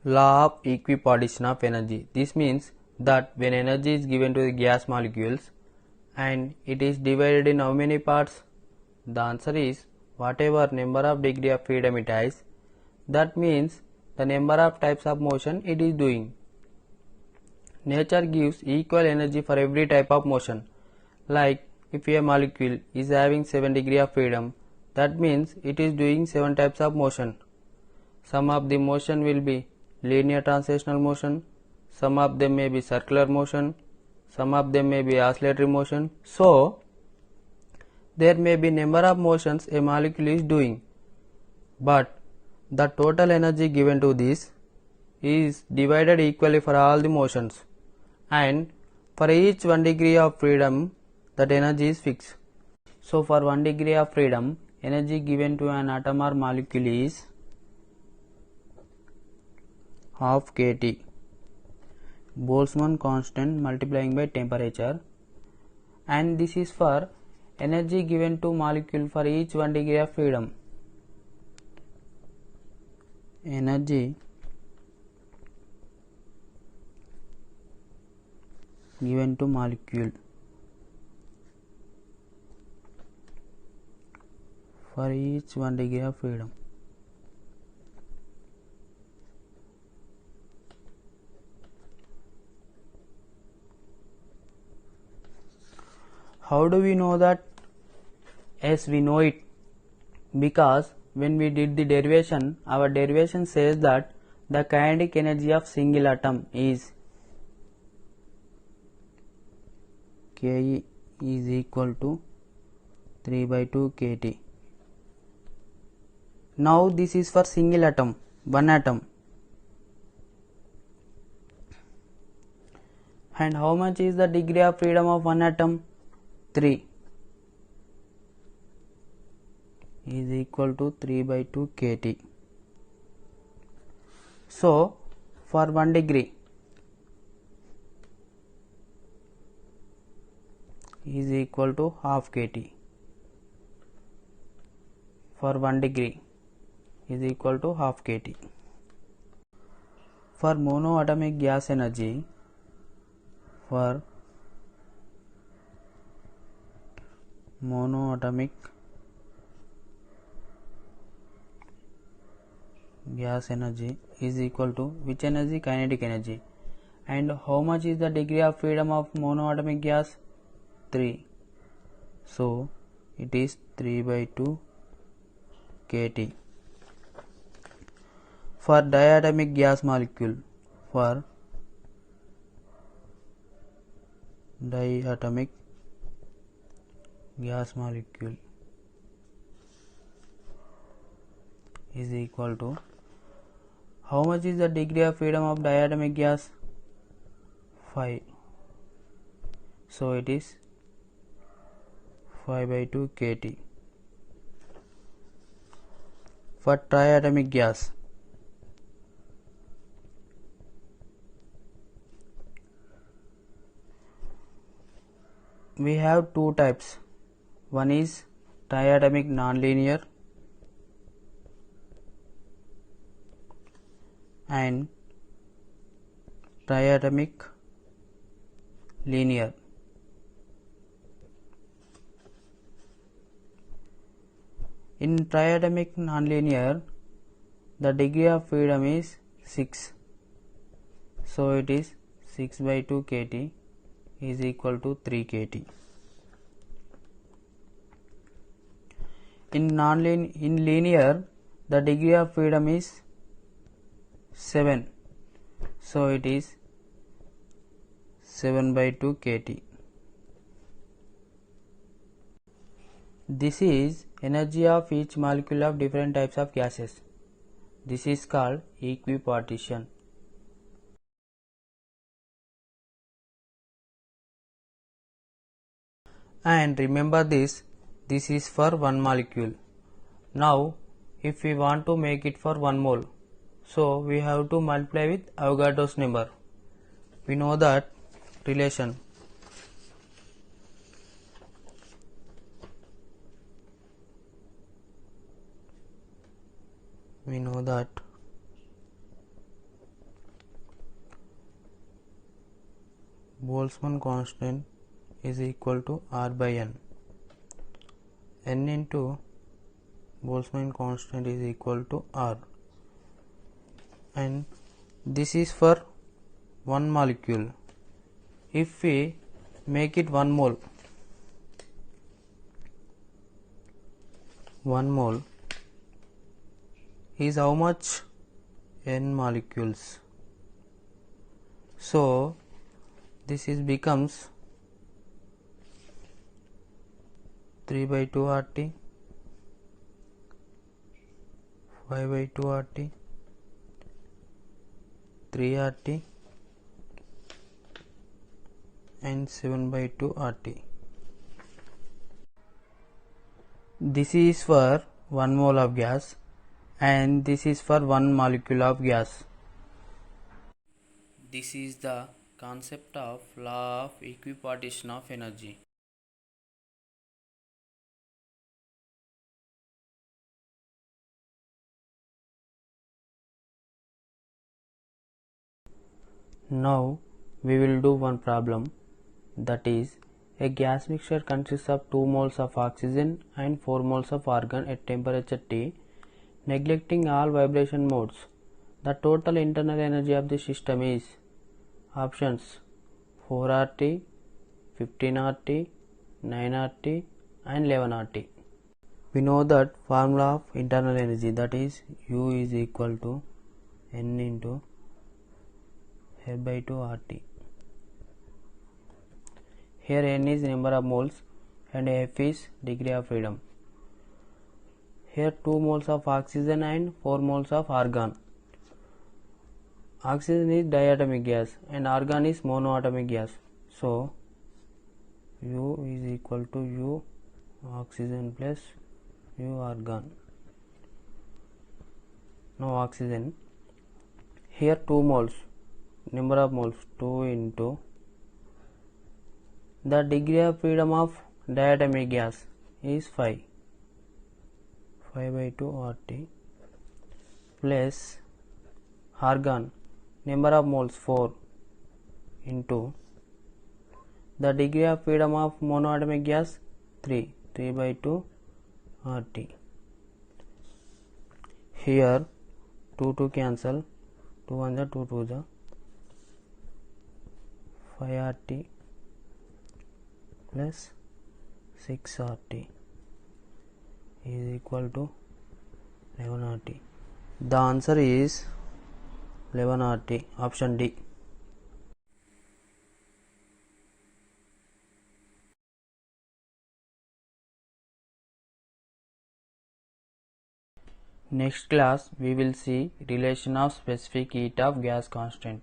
Law of equipartition of energy. This means that when energy is given to the gas molecules and it is divided in how many parts? The answer is whatever number of degree of freedom it has. That means the number of types of motion it is doing. Nature gives equal energy for every type of motion. Like if a molecule is having 7 degree of freedom, that means it is doing 7 types of motion. Some of the motion will be linear translational motion, some of them may be circular motion, some of them may be oscillatory motion. So, there may be number of motions a molecule is doing, but the total energy given to this is divided equally for all the motions, and for each 1 degree of freedom that energy is fixed. So, for 1 degree of freedom, energy given to an atom or molecule is half kT, Boltzmann constant multiplying by temperature, and this is for energy given to molecule for each 1 degree of freedom. Energy given to molecule for each 1 degree of freedom. How do we know that? Yes, we know it because when we did the derivation, our derivation says that the kinetic energy of single atom is Ke is equal to 3 by 2 kT. Now this is for single atom, one atom. And how much is the degree of freedom of one atom? 3 is equal to 3 by 2 kT. So, for 1 degree is equal to half kT. For 1 degree is equal to half kT. For monoatomic gas energy, for monoatomic gas energy is equal to which energy? Kinetic energy. And how much is the degree of freedom of monoatomic gas? 3. So, it is 3 by 2 kT. For diatomic gas molecule, for diatomic gas molecule is equal to how much is the degree of freedom of diatomic gas? 5. So it is 5 by 2 kT. For triatomic gas, we have two types. One is triatomic nonlinear and triatomic linear. In triatomic nonlinear, the degree of freedom is 6. So it is 6 by 2 kT is equal to 3 kT. In linear, the degree of freedom is 7. So it is 7 by 2 kT. This is energy of each molecule of different types of gases. This is called equipartition. And remember this is for one molecule. Now, if we want to make it for 1 mole, so we have to multiply with Avogadro's number. We know that relation we know that Boltzmann constant is equal to R by N. N into Boltzmann constant is equal to R, and this is for one molecule. If we make it 1 mole, 1 mole is how much? N molecules. So this is becomes 3 by 2 RT, 5 by 2 RT, 3 RT and 7 by 2 RT. This is for 1 mole of gas and this is for 1 molecule of gas. This is the concept of law of equipartition of energy. Now we will do one problem, that is, a gas mixture consists of 2 moles of oxygen and 4 moles of argon at temperature T. Neglecting all vibration modes, the total internal energy of the system is options 4 RT, 15 RT, 9 RT and 11 RT. We know that formula of internal energy, that is U is equal to N into F by 2 RT. Here N is number of moles and F is degree of freedom. Here 2 moles of oxygen and 4 moles of argon. Oxygen is diatomic gas and argon is monoatomic gas. So U is equal to U oxygen plus U argon. Now oxygen, here 2 moles, number of moles 2 into the degree of freedom of diatomic gas is 5 by 2 RT plus argon, number of moles 4 into the degree of freedom of monoatomic gas 3 by 2 RT. Here 2 cancel, 2 1 the 2 2 the 5 RT plus 6 RT is equal to 11 RT. The answer is 11 RT, option D. Next class we will see relation of specific heat of gas constant.